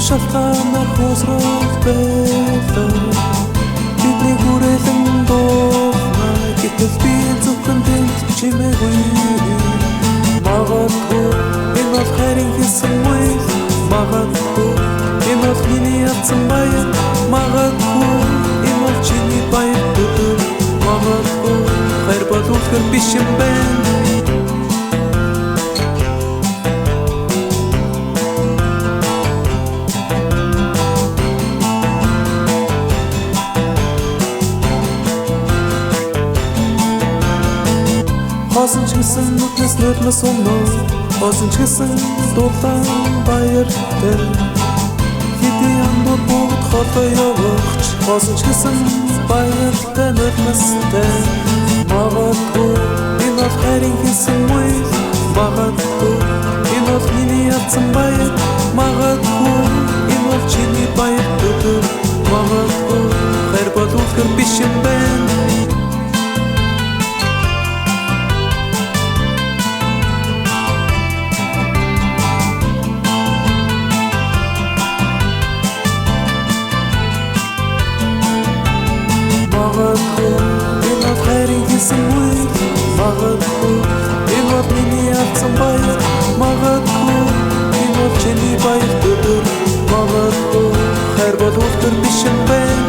шалтгаанаар хөөсрөх байлаа. Бидний хүрээлэн дуусна гэтэл би зөвхөн тэнд чимээгүй. Магадгүй энэ бол хайрын хэлсэн үйл, магадгүй энэ бол миний ятсан баяр, магадгүй энэ бол чиний баяр өдөр, магадгүй хайр бол үлгэр биш юм байна. Хоосон ч гэсэн нүднээс нөлмөс өмнө, хоосон ч гэсэн дулаан баяртай. Хэдий андур бүгд холоо явагч, хоосон ч гэсэн баяртай нөлмөстэй. Магадгүй энэ бол хайрын хэлсэн үйл, магадгүй энэ бол миний ятсан баяр, магадгүй энэ бол чиний баяр өдөр, магадгүй хайр бол үлгэр биш юм байна. Магадгүй энэ бол хайрын хэлсэн үйл, магадгүй энэ бол миний ятсан баяр, магадгүй энэ бол чиний баяр өдөр, магадгүй хайр бол үлгэр биш юм байна.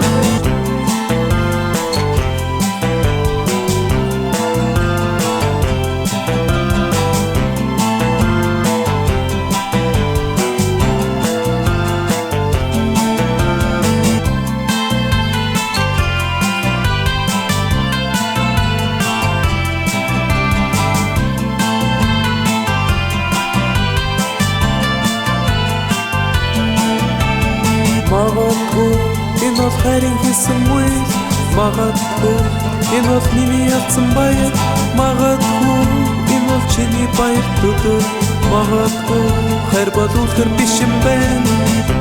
Магадгүй энэ бол хайрын хэлсэн үйл, магадгүй энэ бол миний ятсан баяр, магадгүй энэ бол чиний баяр өдөр, магадгүй хайр бол үлгэр биш юм байна.